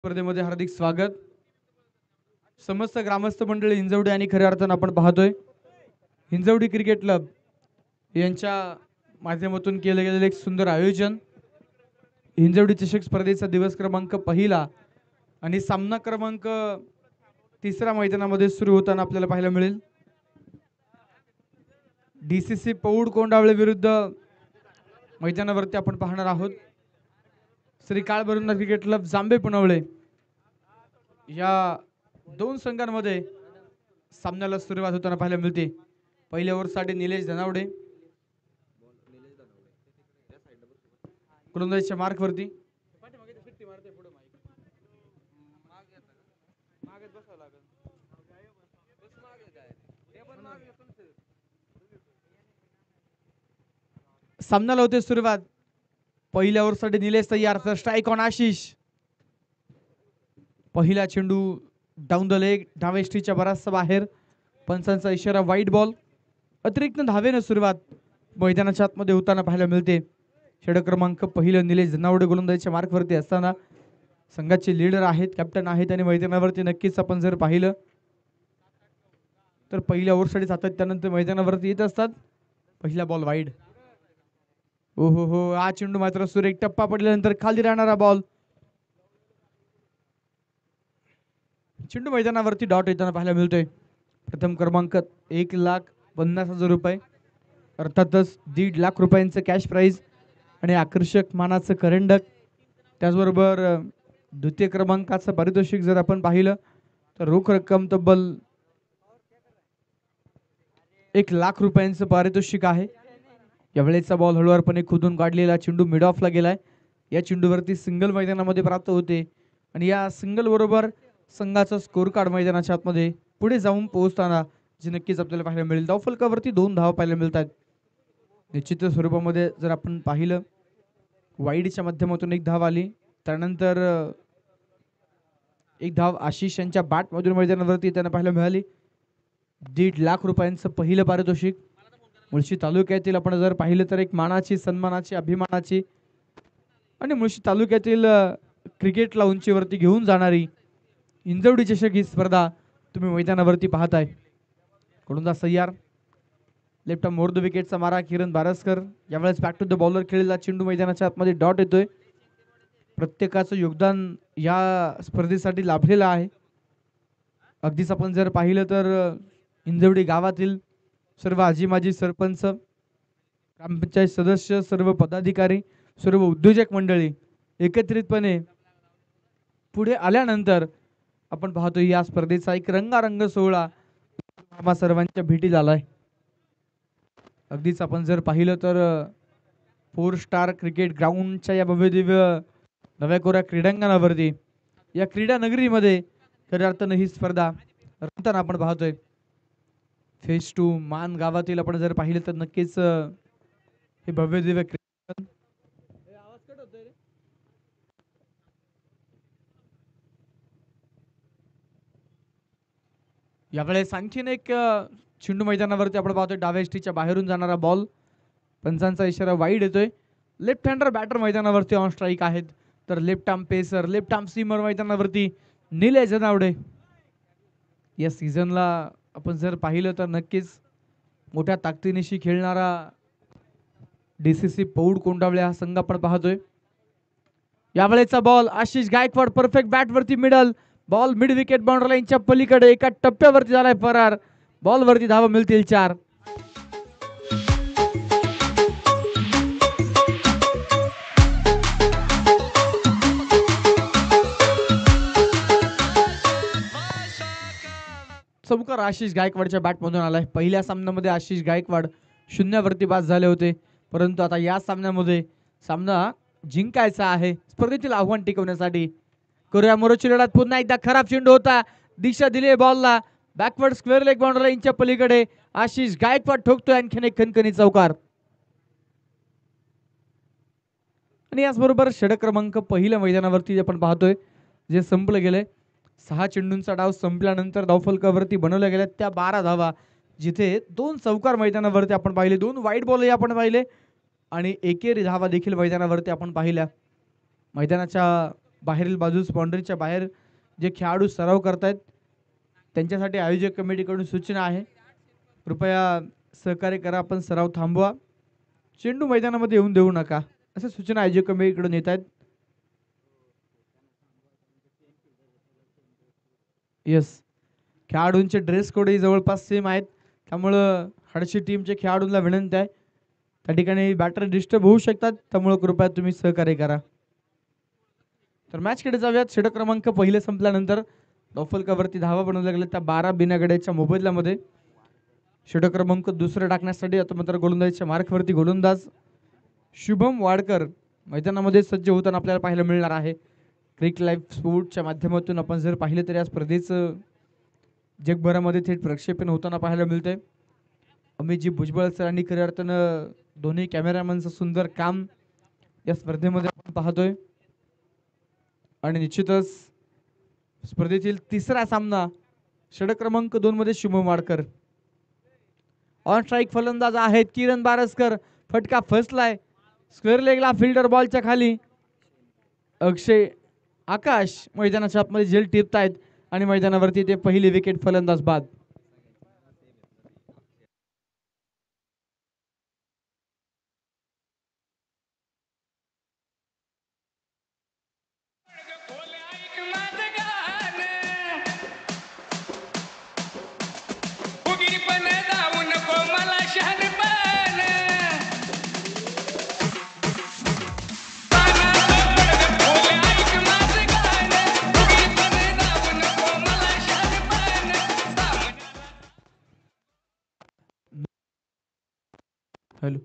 स्पर्धेमध्ये हार्दिक स्वागत. समस्त ग्रामस्थ मंडळी हिंजवडी आणि खऱ्या अर्थानं आपण पाहतोय हिंजवडी क्रिकेट क्लब यांच्या माध्यमातून केले गेलेले एक सुंदर आयोजन. हिंजवडी चषक स्पर्धेचा दिवस क्रमांक पहिला आणि सामना क्रमांक तिसरा मैदानामध्ये सुरू होताना आपल्याला पाहायला मिळेल. डीसीसी पौड कोंडावळे विरुद्ध मैदानावरती आपण पाहणार आहोत श्री काळभैरवनाथ क्रिकेट क्लब जांबे पुनवळे या दोन संघांमध्ये सामन्याला सुरुवात होताना पाहायला मिळते. पहिल्या ओव्हरसाठी निलेश धनावडे गोलंदाजीच्या मार्कवरती. सामन्याला होते सुरुवात. पहिल्या ओव्हरसाठी निलेश तयार तर स्ट्राईक ऑन आशिष. पहिला चेंडू डाऊन द लेग डावे स्ट्रीच्या बराचसा बाहेर. पंचांचा इशारा वाईट बॉल. अतिरिक्त धावेनं सुरुवात मैदानाच्या आतमध्ये होताना पाहायला मिळते. षटक क्रमांक पहिलं निलेश धनावडे गोलंदाजीच्या मार्कवरती असताना संघाचे लीडर आहेत, कॅप्टन आहेत आणि मैदानावरती नक्कीच आपण जर पाहिलं तर पहिल्या ओव्हरसाठी सातत्यानंतर मैदानावरती येत असतात. पहिला बॉल वाईड. ओहो हो, हा चेंडू मात्र सुरेख टप्पा पडल्यानंतर खाली राहणारा बॉल. चेंडू मैदानावरती डॉट येताना पाहायला मिळतोय. प्रथम क्रमांक 1,50,000 रुपये, अर्थातच 1.5 लाख रुपयांचं कॅश प्राइज आणि आकर्षक मानाचं करंडक. त्याचबरोबर द्वितीय क्रमांकाचं पारितोषिक जर आपण पाहिलं तर रोख रक्कम तब्बल 1 लाख रुपयांचं पारितोषिक आहे. यावेळेचा बॉल हळूवारपणे खोदून काढलेला चेंडू मिड ऑफला गेलाय. या चेंडूवरती सिंगल मैदानामध्ये प्राप्त होते आणि या सिंगल बरोबर संघाचा स्कोर कार्ड मैदानाच्या आतमध्ये पुढे जाऊन पोहोचताना जे नक्कीच आपल्याला पाहायला मिळेल. धावफलकावरती 2 धावा पाहायला मिळतात. निश्चित स्वरूपामध्ये जर आपण पाहिलं वाईडच्या माध्यमातून 1 धाव आली, त्यानंतर 1 धाव आशिष यांच्या बॅटमधून मैदानावरती त्यांना पाहायला मिळाली. 1.5 लाख रुपयांचं पहिलं पारितोषिक. मुळशी तालुक्यातील आपण जर पाहिलं तर एक मानाची, सन्मानाची, अभिमानाची आणि मुळशी तालुक्यातील क्रिकेटला उंचीवरती घेऊन जाणारी हिंजवडी चषक ही स्पर्धा तुम्ही मैदानावरती पाहताय. गोलंदाज तयार. लेफ्ट आर्म ओव्हर द विकेटचा मारा किरण बारसकर. यावेळेस बॅक टू द बॉलर खेळलेला चेंडू मैदानाच्या आतमध्ये डॉट येतोय. प्रत्येकाचं योगदान या स्पर्धेसाठी लाभलेलं आहे. अगदीच आपण जर पाहिलं तर हिंजवडी गावातील सर्व आजी माजी सरपंच, ग्रामपंचायत सदस्य, सर्व पदाधिकारी, सर्व उद्योजक मंडळी एकत्रितपणे पुढे आल्यानंतर आपण पाहतो या स्पर्धेचा एक रंगारंग सोहळा आम्हा सर्वांच्या भेटी झालाय. अगदीच आपण जर पाहिलं तर 4 स्टार क्रिकेट ग्राउंडच्या या भव्यदिव्य नव्या कोऱ्या क्रीडांगणावरती या क्रीडा नगरीमध्ये खऱ्या अर्थानं ही स्पर्धा रंगताना आपण पाहतोय. फेज 2 मान गावातील आपण जर पाहिलं तर नक्कीच हे भव्यदिव्य क्रीडांगण. यावेळेस आणखीन एक चेंडू मैदानावरती आपण पाहतोय डाव्या स्ट्रीच्या बाहेरून जाणारा बॉल. पंचांचा इशारा वाईड येतोय. लेफ्ट हँडर बॅटर मैदानावरती ऑन स्ट्राईक आहेत, तर left arm pacer, left arm seamer मैदानावरती निलेश धनावडे. या सीझनला आपण जर पाहिलं तर नक्कीच मोठ्या ताकदीनिशी खेळणारा डीसीसी पौड कोंडावळे हा संघ आपण पाहतोय. यावेळेचा बॉल आशिष गायकवाड परफेक्ट बॅटवरती middle ball mid wicket boundary लाईनच्या पलीकडे एका टप्प्यावरती झालाय फरार. बॉल वरती धावा मिळतील 4. चौकार आशिष गायकवाडच्या बॅटमधून आलाय. पहिल्या सामन्यामध्ये आशिष गायकवाड 0वरती बाद झाले होते, परंतु आता या सामन्यामध्ये सामना जिंकायचा आहे. स्पर्धेतील आव्हान टिकवण्यासाठी करूया मोरोची लढत. पुन्हा एकदा खराब चेंडू होता, दिशा दिली बॉलला. बॅकवर्ड स्क्वेअर लेग बाउंड्री लाईनच्या पलीकडे आशिष गायकवाड ठोकतोय आणखीन एक खणखणी चौकार. आणि याचबरोबर षटक क्रमांक पहिल्या मैदानावरती आपण पाहतोय जे संपलं गेलंय. 6 चेंडूंचा डाव संपल्यानंतर धावफलकावरती बनवल्या गेल्या त्या 12 धावा, जिथे 2 चौकार मैदानावरती आपण पाहिले, 2 वाईट बॉलही आपण पाहिले आणि एकेरी धावा देखील मैदानावरती आपण पाहिल्या. मैदानाच्या बाहेरील बाजूस बाउंड्रीच्या बाहेर जे खेळाडू सराव करतायत त्यांच्यासाठी आयोजक कमिटीकडून सूचना आहे, कृपया सहकार्य करा, आपण सराव थांबवा, चेंडू मैदानामध्ये येऊन देऊ नका, अशा सूचना आयोजक कमिटीकडून येत आहेत. येस, खेळाडूंचे ड्रेस कोडही जवळपास सेम आहेत, त्यामुळं हडशी टीमच्या खेळाडूंना विनंती आहे, त्या ठिकाणी बॅटर डिस्टर्ब होऊ शकतात, त्यामुळे कृपया तुम्ही सहकार्य करा. तर मॅचकडे जाऊयात. षटक क्रमांक पहिले संपल्यानंतर डॉफलकावरती धावा बनवल्या गेल्या त्या 12 बिनागड्याच्या मोबदल्यामध्ये षटक क्रमांक दुसरं टाकण्यासाठी आता मात्र गोलंदाजीच्या मार्कवरती गोलंदाज शुभम वाडकर मैदानामध्ये सज्ज होताना आपल्याला पाहायला मिळणार आहे. क्रिक लाईव्ह स्पोर्टच्या माध्यमातून आपण जर पाहिलं तर या स्पर्धेचं जगभरामध्ये थेट प्रक्षेपण होताना पाहायला मिळतंय. अमितजी भुजबळ सरांनी खऱ्या अर्थानं दोन्ही कॅमेरामॅनचं सुंदर काम या स्पर्धेमध्ये आपण पाहतोय. आणि निश्चितच स्पर्धेतील तिसरा सामना षटक क्रमांक 2 मध्ये शुभम वाडकर. ऑन स्ट्राईक फलंदाज आहेत किरण बारसकर, फटका फसलाय स्क्वेअर लेगला, फिल्डर बॉलच्या खाली. अक्षय आकाश मैदानाच्या आतमध्ये झेल टिपतायत आणि मैदानावरती ते पहिली विकेट फलंदाज बाद. Hello,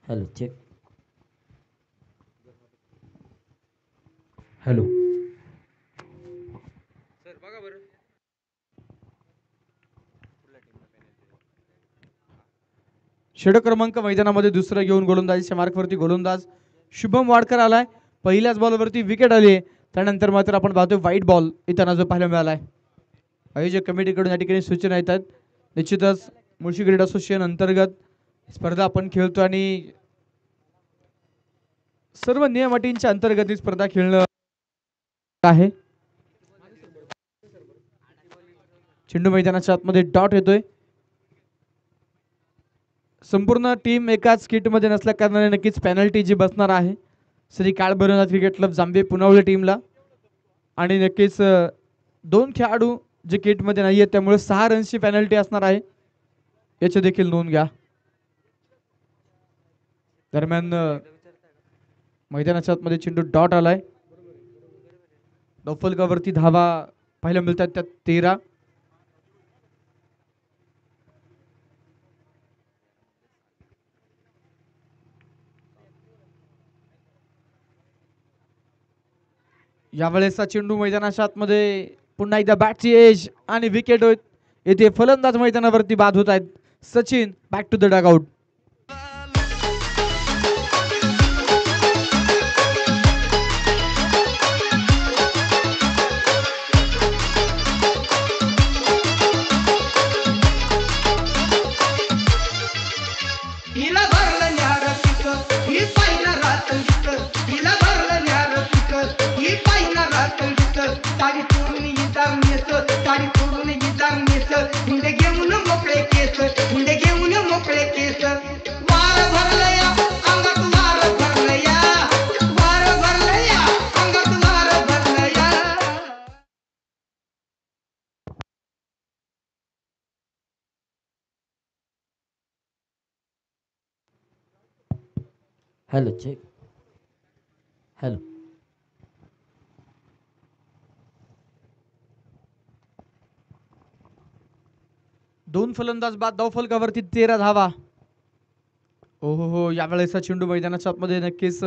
hello check. Hello sir बघा बरं. षटक क्रमांक मैदानामध्ये दुसरं घेऊन गोलंदाजीच्या मार्कवरती गोलंदाज शुभम वाडकर आलाय. पहिल्याच बॉलवरती विकेट आली आहे, त्यानंतर मात्र आपण पाहतोय व्हाईट बॉल इथं जो पाहायला मिळालाय. आयोजक कमिटीकडून या ठिकाणी सूचना येतात. निश्चितच मुळशी क्रीडा असोसिएशन अंतर्गत स्पर्धा आपण खेळतो आणि सर्व नियम अटींच्या अंतर्गत ही स्पर्धा खेळणं आहे. चेंडू मैदानाच्या आतमध्ये डॉट येतोय. संपूर्ण टीम एकाच किटमध्ये नसल्या कारणाने नक्कीच पेनल्टी जी बसणार आहे श्री काळभैरवनाथ क्रिकेट क्लब जांभे पुनावळे टीमला. आणि नक्कीच 2 खेळाडू जे किटमध्ये नाही आहेत त्यामुळे 6 रन्सची पेनल्टी असणार आहे, याची देखील नोंद घ्या. दरम्यान मैदानाच्या आतमध्ये चेंडू डॉट आलाय. डॉफलकावरती धावा पाहायला मिळतात त्या 13. यावेळेसचा चेंडू मैदानाच्या आतमध्ये पुन्हा एकदा बॅटची एज आणि विकेट होत. येथे फलंदाज मैदानावरती बाद होत आहेत. Sachin back to the dugout. तारी पूर्णी हॅलो चेक. हॅलो. दोन फलंदाज बाद, धावफलकावरती 13 धावा. हो यावेळेचा चेंडू मैदानाच्या आतमध्ये नक्कीच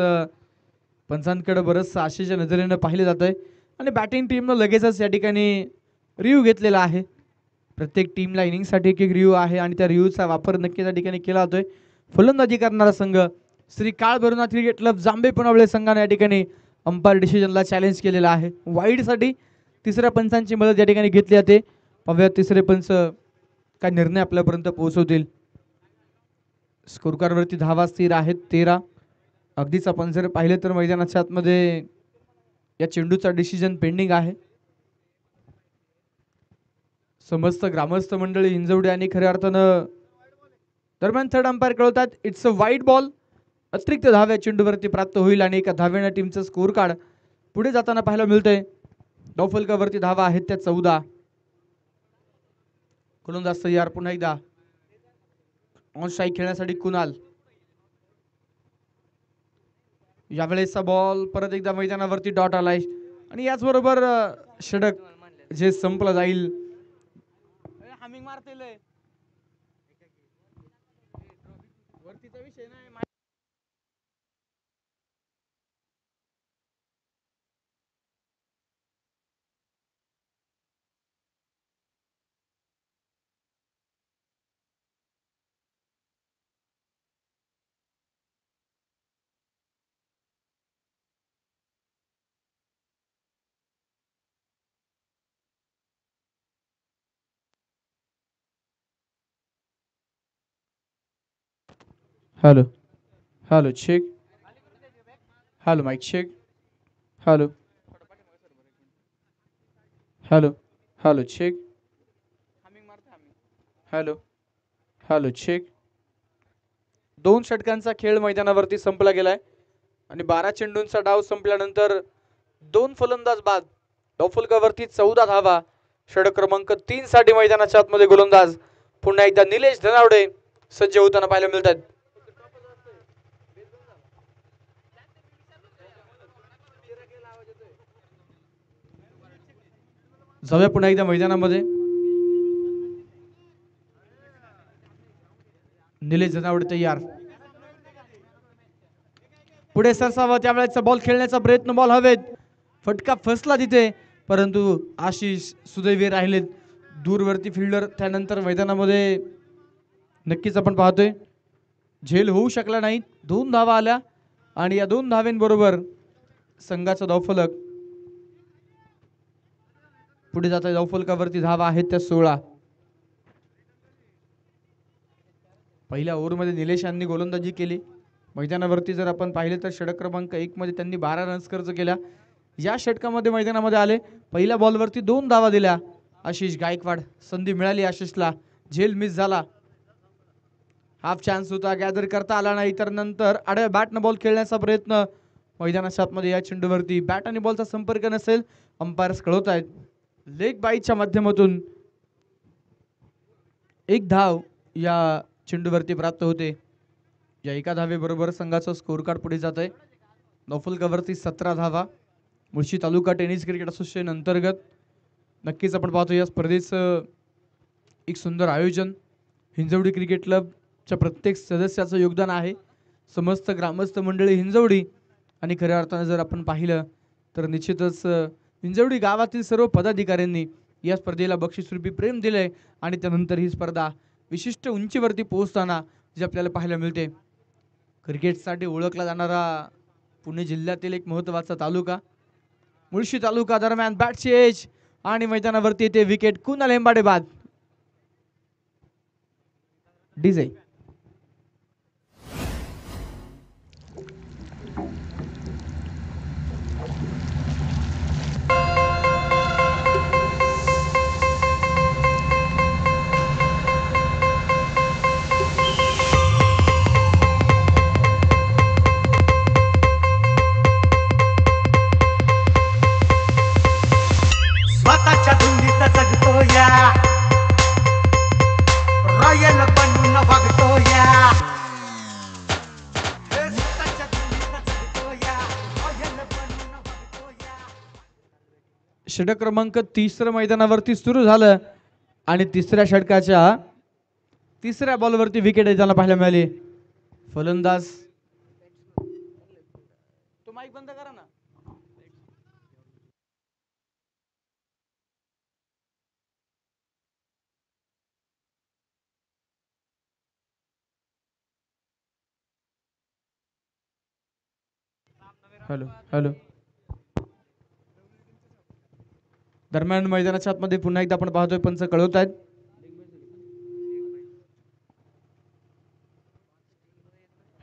पंचांकडे बरंच आशेच्या नजरेनं पाहिलं जात आहे आणि बॅटिंग टीमनं लगेचच या ठिकाणी रिव्ह्यू घेतलेला आहे. प्रत्येक टीमला इनिंगसाठी एक एक रिव्ह्यू आहे आणि त्या रिव्ह्यूचा वापर नक्कीच या ठिकाणी केला जातोय. फलंदाजी करणारा संघ श्री काळ भैरवनाथ क्रिकेट क्लब जांभे पनवेल संघाने या ठिकाणी अंपायर डिसिजनला चॅलेंज केलेला आहे. वाईडसाठी तिसऱ्या पंचांची मदत या ठिकाणी घेतली जाते. पाहूया तिसरे पंच काय निर्णय आपल्यापर्यंत पोहोचवतील. स्कोर कार्डवरती धावा स्थिर आहेत 13. अगदीच आपण जर पाहिलं तर मैदानाच्या आतमध्ये या चेंडूचा डिसिजन पेंडिंग आहे. समस्त ग्रामस्थ मंडळी हिंजवडी आणि खऱ्या अर्थानं दरम्यान थर्ड अंपायर कळवतात इट्स अ वाईड बॉल. अतिरिक्त धाव्या चेंडूवरती प्राप्त होईल आणि एका धावेनं टीमचं स्कोर कार्ड पुढे जाताना पाहायला मिळतंय. धावफलकावरती धावा आहेत त्या 14. गोलंदाज तयार पुन्हा एकदा ऑन स्ट्राईक खेळण्यासाठी कुणाल. यावेळेचा बॉल परत एकदा मैदानावरती डॉट आलाय आणि याचबरोबर षटक जे संपलं जाईल. Hello hello check. Hello mike check. Hello hello hello check. Hello hello check. 2 षटकांचा खेळ मैदानावरती संपला गेलाय आणि 12 चेंडूंचा डाव संपल्यानंतर 2 फलंदाज बाद, धावफलकावरती 14 धावा. षटक क्रमांक 3 साठी मैदानाच्या आतमध्ये गोलंदाज पुन्हा एकदा निलेश धनावडे सज्ज होताना पाहायला मिळतात. जाऊया पुन्हा एकदा मैदानामध्ये. निलेश धनावडे तयार. पुढे सरसावा त्यावेळेचा बॉल खेळण्याचा प्रयत्न, बॉल हवेत, फटका फसला तिथे परंतु आशिष सुदैवी राहिलेत. दूरवरती फिल्डर त्यानंतर मैदानामध्ये नक्कीच आपण पाहतोय झेल होऊ शकला नाही. 2 धावा आल्या आणि या 2 धावेंबरोबर संघाचा धावफलक पुढे जात आहे. धावफलकावरती धावा आहेत त्या 16. पहिल्या ओव्हरमध्ये निलेश यांनी गोलंदाजी केली. मैदानावरती जर आपण पाहिले तर षटक क्रमांक 1 मध्ये त्यांनी 12 रन्स खर्च केल्या. या षटकामध्ये मैदानामध्ये आले, पहिल्या बॉलवरती 2 धावा दिल्या. आशिष गायकवाड, संधी मिळाली आशिषला, झेल मिस झाला. हाफ चान्स होता, गॅदर करता आला नाही. तर नंतर आडव्या बॅटनं बॉल खेळण्याचा प्रयत्न मैदानाच्या आतमध्ये. या चेंडूवरती बॅट आणि बॉलचा संपर्क नसेल, अंपायर्स कळवत आहेत. लेग बाईच्या माध्यमातून 1 धाव या चेंडूवरती प्राप्त होते. या एका धावेबरोबर संघाचा स्कोर कार्ड पुढे जात आहे. धावफलकावरती 17 धावा. मुळशी तालुका टेनिस क्रिकेट असोसिएशन अंतर्गत नक्कीच आपण पाहतो या स्पर्धेचं एक सुंदर आयोजन. हिंजवडी क्रिकेट क्लबच्या प्रत्येक सदस्याचं योगदान आहे. समस्त ग्रामस्थ मंडळी हिंजवडी आणि खऱ्या अर्थानं जर आपण पाहिलं तर निश्चितच हिंजवडी गावातील सर्व पदाधिकाऱ्यांनी या स्पर्धेला बक्षीसरूपी प्रेम दिलंय आणि त्यानंतर ही स्पर्धा विशिष्ट उंचीवरती पोहोचताना जे आपल्याला पाहायला मिळते. क्रिकेटसाठी ओळखला जाणारा पुणे जिल्ह्यातील एक महत्त्वाचा तालुका मुळशी तालुका. दरम्यान बॅटची एज आणि मैदानावरती येते विकेट. कुणाल हेंबाडे बाद. डीजे स्वतःच्या धुंदीत जगतो या, रॉयल बनून वागतो या. स्वतःच्या षटक क्रमांक 30 मैदानावरती सुरू झालं आणि तिसऱ्या षटकाच्या तिसऱ्या बॉलवरती विकेट येताना पाहायला मिळाली. फलंदाज तो माईक बंद करा ना. Hello hello. दरम्यान मैदानाच्या आतमध्ये पुन्हा एकदा आपण पाहतोय पंच कळवत आहेत.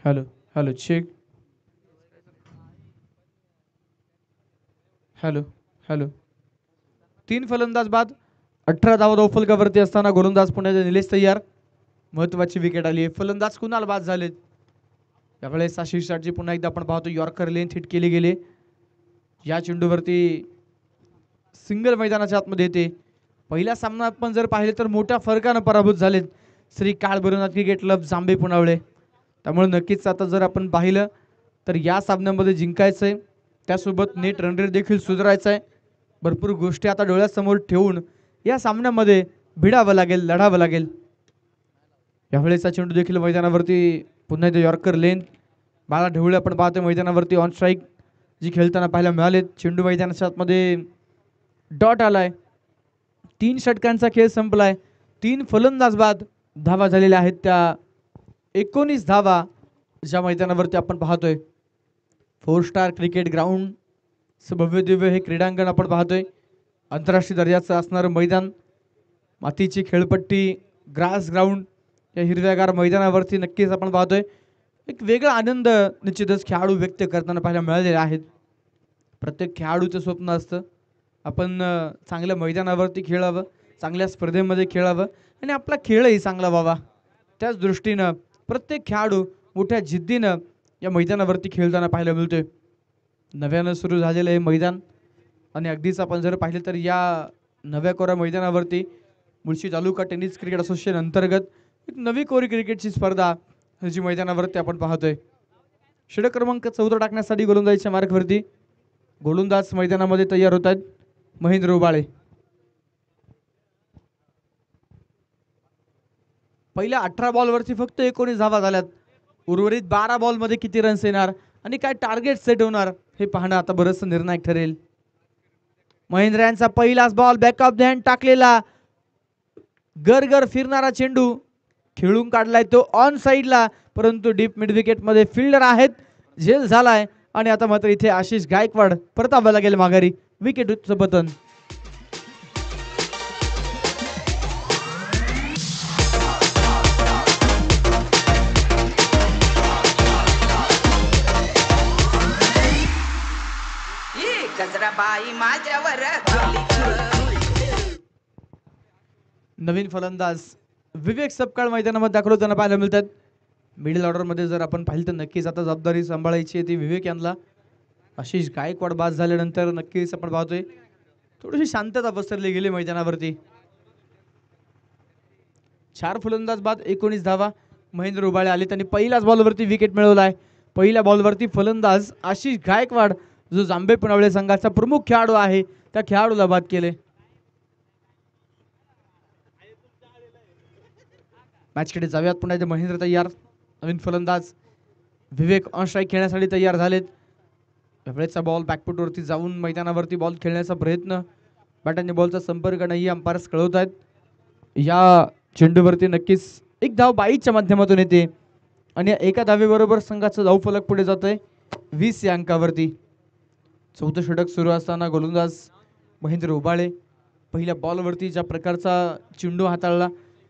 Hello hello check. Hello hello. 3 फलंदाज बाद 18 धावा धावफलकावरती असताना गोलंदाज पुण्याचे निलेश तयार. महत्वाची विकेट आली आहे. फलंदाज कुणाल बाद झालेत. यावेळेस आशिष षाटची पुन्हा एकदा आपण पाहतो यॉर्कर लेंथ हिट केली गेली. या चेंडूवरती सिंगल मैदानाच्या आतमध्ये येते. पहिल्या सामन्यात पण जर पाहिले तर मोठ्या फरकानं पराभूत झालेत श्री काळ भैरवनाथ क्रिकेट क्लब जांभे पुनावळे. त्यामुळे नक्कीच आता जर आपण पाहिलं तर या सामन्यामध्ये जिंकायचंय, त्यासोबत नेट रन रेट देखील सुधारायचा आहे. भरपूर गोष्टी आता डोळ्यासमोर ठेवून या सामन्यामध्ये भिडावं लागेल, लढावं लागेल. यावेळेचा चेंडू देखील मैदानावरती पुन्हा एकदा यॉर्कर लेन. बाळा ढवळे आपण पाहतोय मैदानावरती ऑन स्ट्राईक जी खेळताना पाहायला मिळाले. चेंडू मैदानाच्या आतमध्ये डॉट आलाय. 3 षटकांचा खेळ संपलाय. 3 फलंदाज बाद. धावा झालेल्या आहेत त्या 19 धावा ज्या मैदानावरती आपण पाहतोय. 4 स्टार क्रिकेट ग्राउंड भव्य दिव्य हे क्रीडांगण आपण पाहतोय. आंतरराष्ट्रीय दर्जाचं असणारं मैदान, मातीची खेळपट्टी, ग्रास ग्राउंड या हिरव्यागार मैदानावरती नक्कीच आपण पाहतोय एक वेगळा आनंद निश्चितच खेळाडू व्यक्त करताना पाहायला मिळालेले आहेत. प्रत्येक खेळाडूचं स्वप्न असतं आपण चांगल्या मैदानावरती खेळावं, चांगल्या स्पर्धेमध्ये खेळावं आणि आपला खेळही चांगला व्हावा. त्याच दृष्टीनं प्रत्येक खेळाडू मोठ्या जिद्दीनं या मैदानावरती खेळताना पाहायला मिळतोय. नव्यानं सुरू झालेलं हे मैदान आणि अगदीच आपण जर पाहिलं तर या नव्या कोरा मैदानावरती मुळशी तालुका टेनिस क्रिकेट असोसिएशन अंतर्गत एक नवी कोरी क्रिकेटची स्पर्धा जी मैदानावरती आपण पाहतोय. षटक क्रमांक 14 टाकण्यासाठी गोलंदाजीच्या मार्गवरती गोलंदाज मैदानामध्ये तयार होत आहेत. महेंद्र उबाळे. पहिल्या 18 बॉलवरती फक्त 19 धावा झाल्यात. उर्वरित 12 बॉलमध्ये किती रन्स येणार आणि काय टार्गेट सेट होणार हे पाहणं आता बरंच निर्णायक ठरेल. महेंद्र यांचा पहिलाच ball back of the hand टाकलेला गर फिरणारा चेंडू खेळून काढलाय तो ऑन साइडला, परंतु डीप मिड विकेट मध्ये फिल्डर आहेत, झेल झालाय आणि आता मात्र इथे आशिष गायकवाड परतावं लागेल माघारी. विकेटचं पतन. नवीन फलंदाज विवेक सपकाळ मैदानामध्ये दाखल होताना पाहायला मिळतात. मिडल ऑर्डर मध्ये जर आपण पाहिलं तर नक्कीच आता जबाबदारी सांभाळायची आहे ती विवेक यांना. आशिष गायकवाड बाद झाल्यानंतर नक्कीच आपण पाहतोय थोडीशी शांतता पसरली गेली मैदानावरती. 4 फलंदाज बाद 19 धावा. महेंद्र उबाळे आले, त्यांनी पहिल्याच बॉलवरती विकेट मिळवलाय. पहिल्या बॉलवरती फलंदाज आशिष गायकवाड जो जांभे पुनावळे संघाचा प्रमुख खेळाडू आहे त्या खेळाडूला बाद केले. मॅचकडे जाऊयात. पुन्हा एकदा महेंद्र तयार. नवीन फलंदाज विवेक ऑन स्ट्राईक खेळण्यासाठी तयार झालेत. वेळेचा बॉल बॅकफुटवरती जाऊन मैदानावरती बॉल खेळण्याचा प्रयत्न, बॅटाने बॉलचा संपर्क नाही अंपायर्स कळवत आहेत. या चेंडूवरती नक्कीच एक धाव बाईच्या माध्यमातून येते आणि एका धावेबरोबर संघाचा धावफलक पुढे जातोय 20 या अंकावरती. 4थं षटक सुरू असताना गोलंदाज महेंद्र उबाळे पहिल्या बॉलवरती ज्या प्रकारचा चेंडू हाताळला,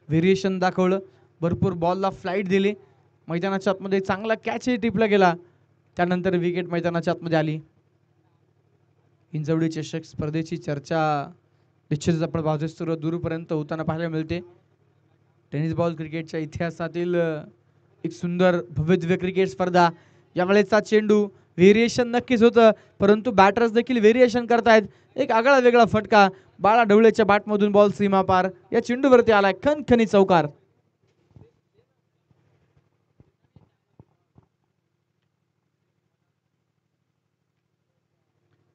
व्हेरिएशन दाखवलं, भरपूर बॉलला फ्लाईट दिली, मैदानाच्या आतमध्ये चांगला कॅचही टिपला गेला, त्यानंतर विकेट मैदानाच्या आतमध्ये आली. हिंजवडी चषक स्पर्धेची चर्चा निश्चितच आपण पाहतोय सुरू दूरपर्यंत होताना पाहायला मिळते. टेनिस बॉल क्रिकेटच्या इतिहासातील एक सुंदर भव्य दिव्य क्रिकेट स्पर्धा. यावेळेचा चेंडू व्हेरिएशन नक्कीच होतं, परंतु बॅटर्स देखील व्हेरिएशन करतायत. एक आगळा वेगळा फटका बाळा ढवळेच्या बॅटमधून बॉल सीमा पार या चेंडूवरती आलाय. खणखणी चौकार.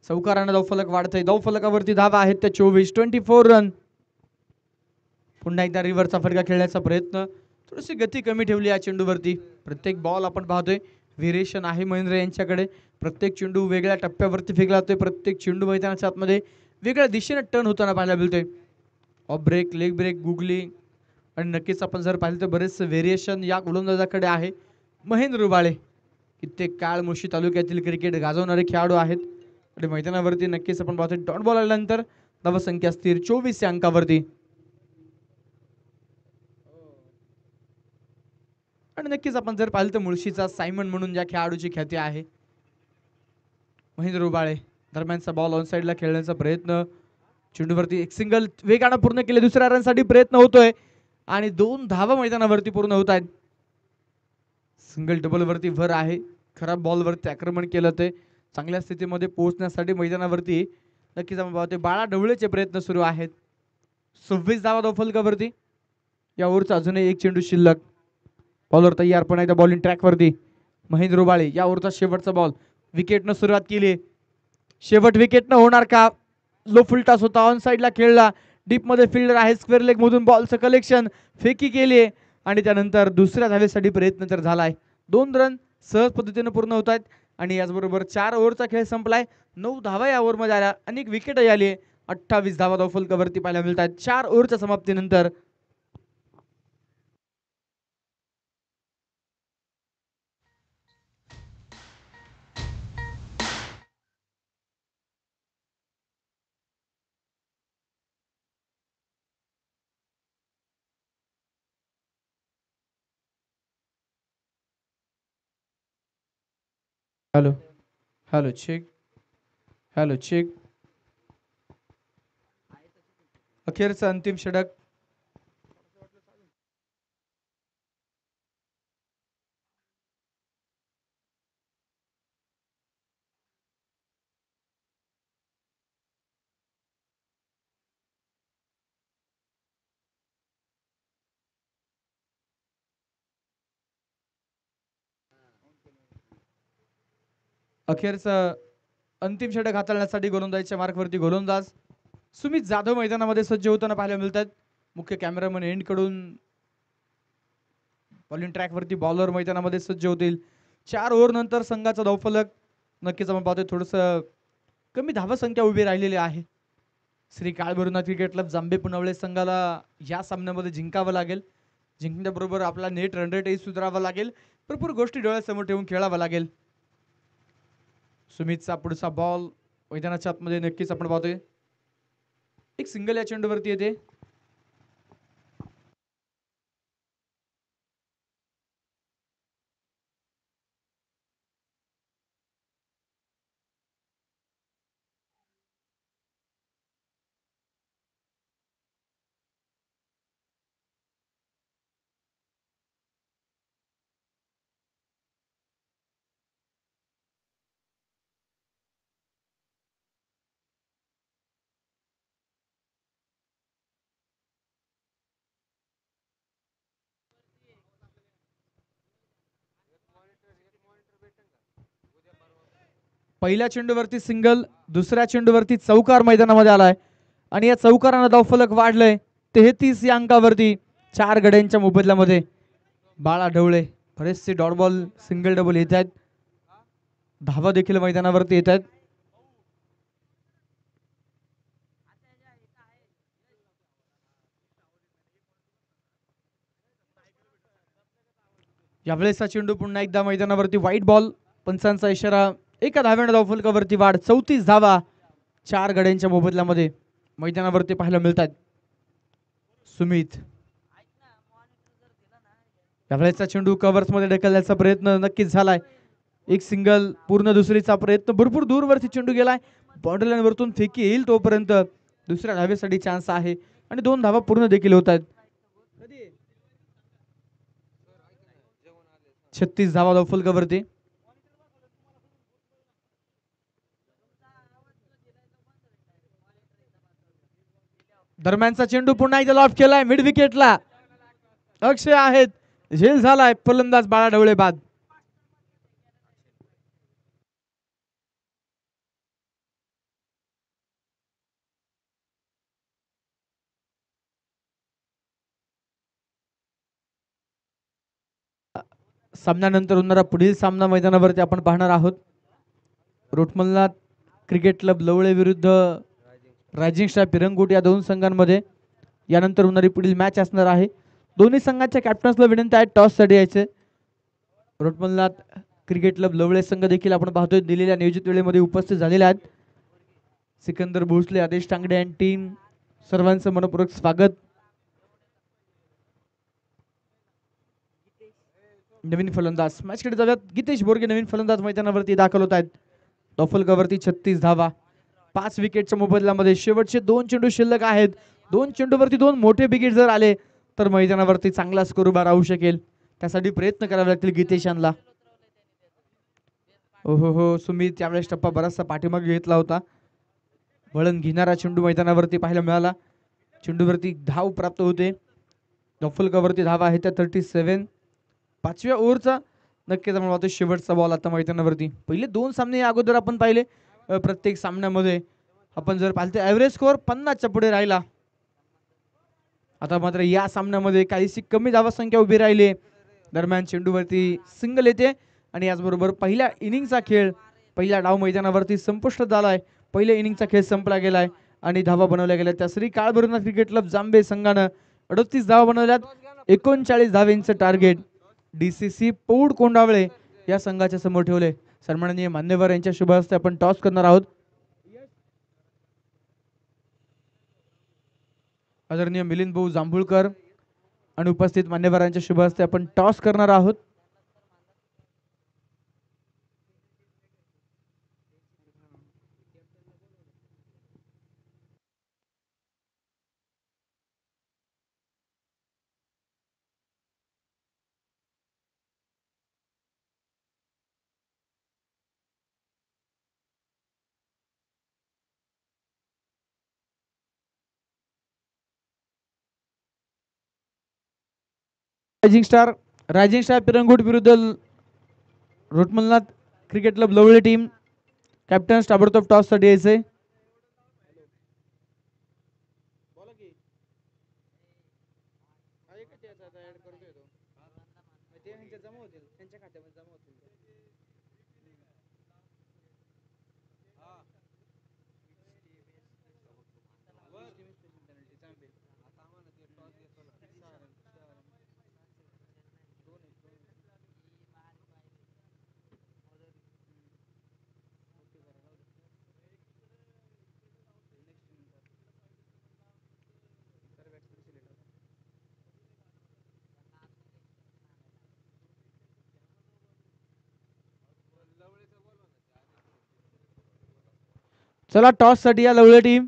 चौकारानं धावफलक वाढतंय. धावफलकावरती धावा आहेत त्या 24 रन. पुन्हा एकदा रिव्हरचा फटका खेळण्याचा प्रयत्न. थोडीशी गती कमी ठेवली या चेंडूवरती. प्रत्येक बॉल आपण पाहतोय व्हेरिएशन आहे महेंद्र यांच्याकडे. प्रत्येक चेंडू वेगळ्या टप्प्यावरती फेकला जातोय. प्रत्येक चेंडू मैदानाच्या आतमध्ये वेगळ्या दिशेने टर्न होताना पाहायला मिळतोय. Off break, leg break, googly आणि नक्कीच आपण जर पाहिलं तर बरेच व्हेरिएशन या गोलंदाजाकडे आहे. महेंद्र रुबाळे कित्येक काळ मुळशी तालुक्यातील क्रिकेट गाजवणारे खेळाडू आहेत आणि मैदानावरती नक्कीच आपण पाहतोय डॉट बॉल आल्यानंतर धावसंख्या स्थिर 24 या अंकावरती. आणि नक्कीच आपण जर पाहिलं तर मुळशीचा सायमन म्हणून ज्या खेळाडूची ख्याती आहे महेंद्र रुबाळे. दरम्यानचा बॉल ऑन साईडला खेळण्याचा प्रयत्न. चेंडूवरती एक सिंगल वेगानं पूर्ण केले. दुसऱ्या रनसाठी प्रयत्न होतोय आणि 2 धावा मैदानावरती पूर्ण होत आहेत. सिंगल डबल वरती भर आहे. खराब बॉलवरती आक्रमण केलं ते चांगल्या स्थितीमध्ये पोहोचण्यासाठी मैदानावरती नक्कीच आपण पाहतोय बाळा ढवळेचे प्रयत्न सुरू आहेत. 26 धावा धावफलकावरती. या ओव्हरचा अजूनही एक चेंडू शिल्लक. बॉलर तयार. पण एकदा बॉलिंग ट्रॅकवरती महेंद्र रुबाळे. या ओव्हरचा शेवटचा बॉल. विकेटनं सुरुवात केली. शेवट विकेटनं होणार का? लो फुल टॉस होता. ऑन साईडला खेळला. डीप मध्ये फिल्डर आहे. स्क्वेअर लेग मधून बॉलचं कलेक्शन. फेकी केली आणि त्यानंतर दुसऱ्या धावेसाठी प्रयत्न तर झालाय. 2 रन सहज पद्धतीने पूर्ण होत आहेत आणि याचबरोबर 4 ओव्हरचा खेळ संपलाय. 9 धावा या ओव्हरमध्ये आल्या. अनेक विकेटही आली. 28 धावा धावफलकावरती पाहायला मिळत आहेत 4 ओव्हरच्या समाप्तीनंतर. Hello hello check. Hello check. अखेरचं अंतिम षटक. अखेरचं अंतिम षटक हाताळण्यासाठी गोलंदाजीच्या मार्कवरती गोलंदाज सुमित जाधव मैदानामध्ये सज्ज होताना पाहायला मिळतात. मुख्य कॅमेरामन एंड कडून बॉलिंग ट्रॅकवरती बॉलर मैदानामध्ये सज्ज होतील. 4 ओव्हर नंतर संघाचा धावफलक नक्कीच आपण पाहतोय थोडंसं कमी धावा संख्या उभी राहिलेली आहे. श्री काळभैरवनाथ क्रिकेट क्लब जांभे पुनवळे संघाला या सामन्यामध्ये जिंकावं लागेल. जिंकण्याबरोबर आपला नेट रन रेटही सुधारावा लागेल. भरपूर गोष्टी डोळ्यासमोर ठेवून खेळावं लागेल. सुमितचा पुढचा बॉल मैदानाच्या आतमध्ये नक्कीच आपण पाहतोय एक सिंगल या चेंडूवरती येते. पहिल्या चेंडूवरती सिंगल. दुसऱ्या चेंडूवरती चौकार मैदानामध्ये आलाय आणि या चौकारानं धावफलक वाढलंय 33 या अंकावरती. 4 गड्यांच्या मोबदल्यामध्ये बाळा ढवळे. बरेचसे डॉट बॉल सिंगल डबल येत आहेत. धावा देखील मैदानावरती येत आहेत. यावेळेसचा चेंडू पुन्हा एकदा मैदानावरती वाईट बॉल. पंचांचा इशारा. एका धाव्याने धावफलकावरती वाढ. 34 धावा 4 गड्यांच्या मोबदल्यामध्ये मैदानावरती पाहायला मिळतात. सुमित. यावेळेसचा चेंडू कव्हर्स मध्ये ढकलण्याचा प्रयत्न नक्कीच झालाय. एक सिंगल. पूर्ण दुसरीचा प्रयत्न. भरपूर दूरवरती चेंडू गेलाय. बाउंड्री लाईन वरतून फेकी येईल तोपर्यंत दुसऱ्या धावेसाठी चान्स आहे आणि 2 धावा पूर्ण देखील होत आहेत. 36 धावा धावफलकावरती. दरम्यानचा चेंडू पुन्हा एकदा लॉफ्ट केलाय मिड विकेटला. अक्षय आहेत. झेल झालाय फलंदाज बाळा ढवळे बाद. सामन्यानंतर होणारा पुढील सामना मैदानावरती आपण पाहणार आहोत. रोटमल्ला क्रिकेट क्लब लवळे विरुद्ध रायझिंग स्टार पिरंगुट या दोन संघांमध्ये यानंतर होणारी पुढील मॅच असणार आहे. दोन्ही संघाच्या कॅप्टन्सला विनंती आहे टॉससाठी यायचे. रोटमल्ला क्रिकेट क्लब लवळे संघ देखील आपण पाहतोय दिलेल्या नियोजित वेळेमध्ये उपस्थित झालेले आहेत. सिकंदर भोसले, आदेश टांगडे आणि टीम सर्वांचं मनपूर्वक स्वागत. नवीन फलंदाज मॅचकडे जाऊयात. गीतेश बोरगे नवीन फलंदाज मैदानावरती दाखल होत आहेत. टॉफलकावरती 36 धावा, 5 विकेटच्या मोबदल्यामध्ये शेवटचे 2 चेंडू शिल्लक आहेत. 2 चेंडूवरती 2 मोठे विकेट जर आले तर मैदानावरती चांगला स्कोर उभा राहू शकेल. त्यासाठी प्रयत्न करावे लागतील गीतेशांना. हो सुमित त्यावेळेस टप्पा बराचसा पाठीमागे घेतला होता. वळण घेणारा चेंडू मैदानावरती पाहायला मिळाला. चेंडूवरती धाव प्राप्त होते. टॉफलकावरती धावा आहे त्या 37. 5व्या ओव्हरचा नक्कीच आपण पाहतो शेवटचा बॉल आता मैदानावरती. पहिले 2 सामने या अगोदर आपण पाहिले. प्रत्येक सामन्यामध्ये आपण जर पाहिलं ॲव्हरेज स्कोअर 50च्या पुढे राहिला. आता मात्र या सामन्यामध्ये काहीशी कमी धावा संख्या उभी राहिली. दरम्यान चेंडूवरती सिंगल येते आणि याचबरोबर पहिल्या इनिंगचा खेळ, पहिला डाव मैदानावरती संपुष्टात झालाय. पहिल्या इनिंगचा खेळ संपला गेलाय आणि धावा बनवल्या गेल्या. त्या श्री काळभैरवनाथ क्रिकेट क्लब जांबे संघानं 38 धावा बनवल्यात. 39 धावेंचं टार्गेट DCC पौड कोंडावळे या संघाच्या समोर ठेवले. सन्माननीय मान्यवर यांच्या शुभ हस्ते आपण टॉस करणार आहोत. आदरणीय मिलिंद भाऊ जांभुळकर आणि उपस्थित मान्यवरांच्या शुभ हस्ते आपण टॉस करणार आहोत. रायझिंग स्टार पिरंगुट विरुद्ध रोटमल्ला cricket club Lavale team. Captain ताबडतोब टॉस साठी यायचे. चला टॉस साठी या लवळे टीम.